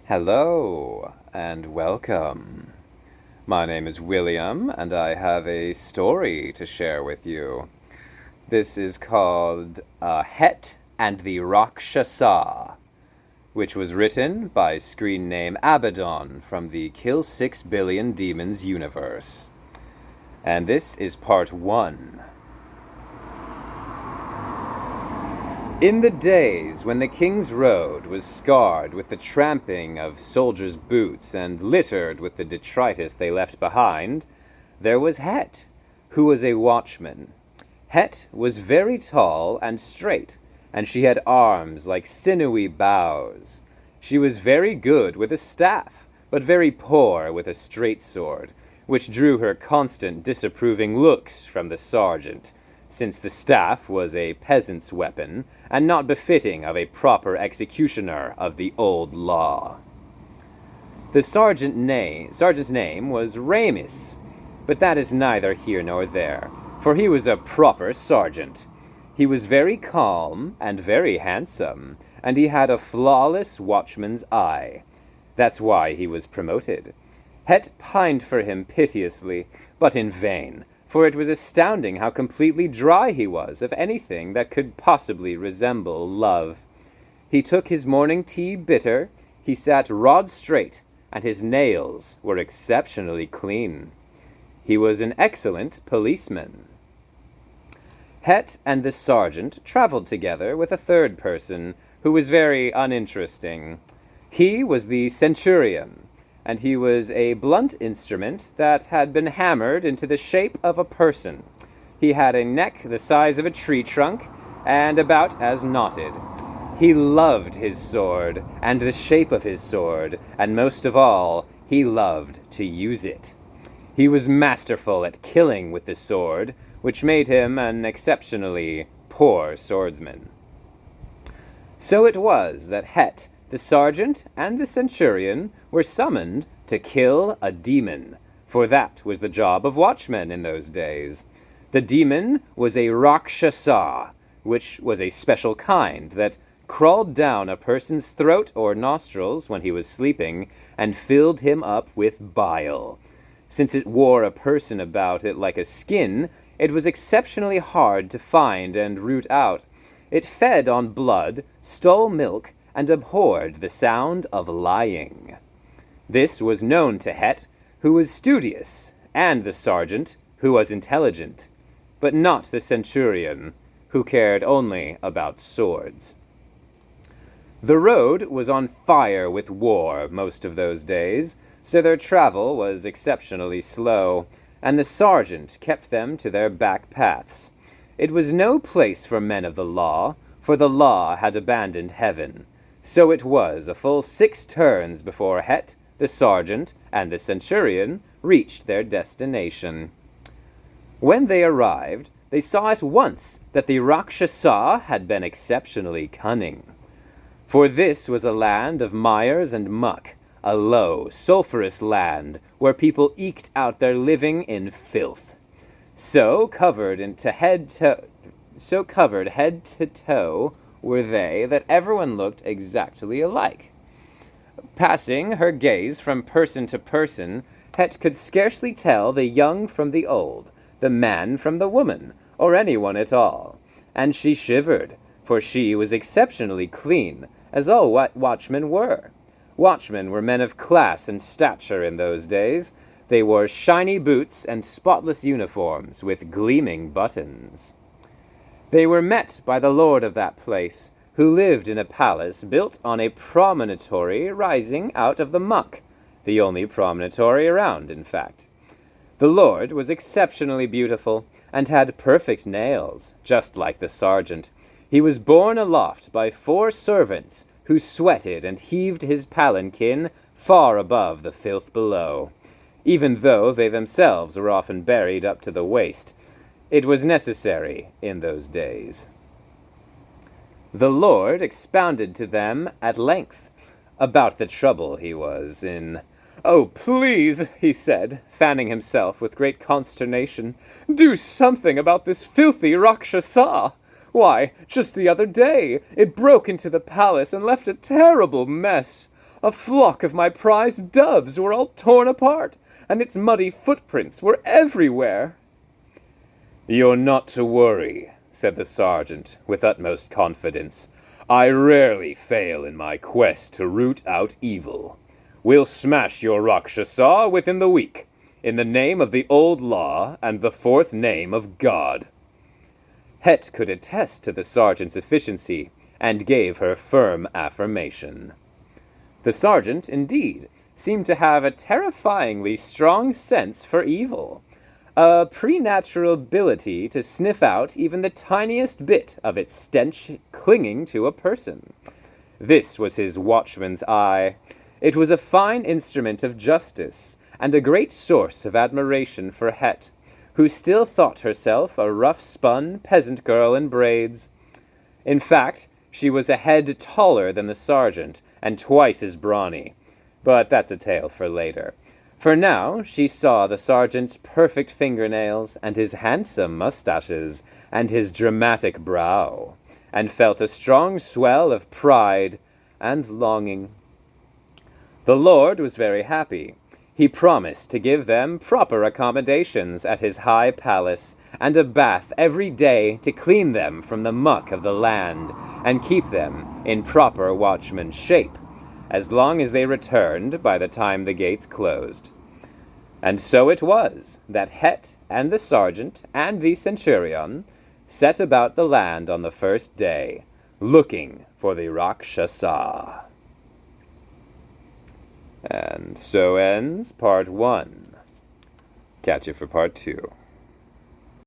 Hello, and welcome. My name is William, and I have a story to share with you. This is called Het and the Rakshasa, which was written by screenname Abbadon from the Kill 6 Billion Demons universe. And this is part 1. In the days when the King's Road was scarred with the tramping of soldiers' boots and littered with the detritus they left behind, there was Het, who was a watchman. Het was very tall and straight, and she had arms like sinewy boughs. She was very good with a staff, but very poor with a straight sword, which drew her constant disapproving looks from the sergeant, since the staff was a peasant's weapon, and not befitting of a proper executioner of the old law. The sergeant's name was Ramis, but that is neither here nor there, for he was a proper sergeant. He was very calm and very handsome, and he had a flawless watchman's eye. That's why he was promoted. Het pined for him piteously, but in vain, for it was astounding how completely dry he was of anything that could possibly resemble love. He took his morning tea bitter, he sat rod straight, and his nails were exceptionally clean. He was an excellent policeman. Het and the sergeant traveled together with a third person, who was very uninteresting. He was the centurion, and he was a blunt instrument that had been hammered into the shape of a person. He had a neck the size of a tree trunk, and about as knotted. He loved his sword, and the shape of his sword, and most of all, he loved to use it. He was masterful at killing with the sword, which made him an exceptionally poor swordsman. So it was that Het, the sergeant and the centurion were summoned to kill a demon, for that was the job of watchmen in those days. The demon was a Rakshasa, which was a special kind that crawled down a person's throat or nostrils when he was sleeping and filled him up with bile. Since it wore a person about it like a skin, it was exceptionally hard to find and root out. It fed on blood, stole milk, and abhorred the sound of lying. This was known to Het, who was studious, and the sergeant, who was intelligent, but not the centurion, who cared only about swords. The road was on fire with war most of those days, so their travel was exceptionally slow, and the sergeant kept them to their back paths. It was no place for men of the law, for the law had abandoned heaven. So it was a full 6 turns before Het, the sergeant, and the centurion reached their destination. When they arrived, they saw at once that the Rakshasa had been exceptionally cunning. For this was a land of mires and muck, a low, sulphurous land where people eked out their living in filth. So covered head to toe were they that everyone looked exactly alike. Passing her gaze from person to person, Het could scarcely tell the young from the old, the man from the woman, or anyone at all. And she shivered, for she was exceptionally clean, as all watchmen were. Watchmen were men of class and stature in those days. They wore shiny boots and spotless uniforms with gleaming buttons. They were met by the lord of that place, who lived in a palace built on a promontory rising out of the muck, the only promontory around, in fact. The lord was exceptionally beautiful, and had perfect nails, just like the sergeant. He was borne aloft by 4 servants, who sweated and heaved his palanquin far above the filth below, even though they themselves were often buried up to the waist. It was necessary in those days. The Lord expounded to them at length about the trouble he was in. "Oh, please," he said, fanning himself with great consternation, "do something about this filthy Rakshasa. Why, just the other day, it broke into the palace and left a terrible mess. A flock of my prized doves were all torn apart, and its muddy footprints were everywhere." "You're not to worry," said the sergeant with utmost confidence. "I rarely fail in my quest to root out evil. We'll smash your Rakshasa within the week, in the name of the old law and the fourth name of God." Het could attest to the sergeant's efficiency, and gave her firm affirmation. The sergeant, indeed, seemed to have a terrifyingly strong sense for evil, a preternatural ability to sniff out even the tiniest bit of its stench clinging to a person. This was his watchman's eye. It was a fine instrument of justice, and a great source of admiration for Het, who still thought herself a rough-spun peasant girl in braids. In fact, she was a head taller than the sergeant, and twice as brawny. But that's a tale for later. For now, she saw the sergeant's perfect fingernails, and his handsome mustaches, and his dramatic brow, and felt a strong swell of pride and longing. The Lord was very happy. He promised to give them proper accommodations at his high palace, and a bath every day to clean them from the muck of the land, and keep them in proper watchman shape, as long as they returned by the time the gates closed. And so it was that Het and the sergeant and the centurion set about the land on the first day, looking for the Rakshasa. And so ends part 1. Catch you for part 2.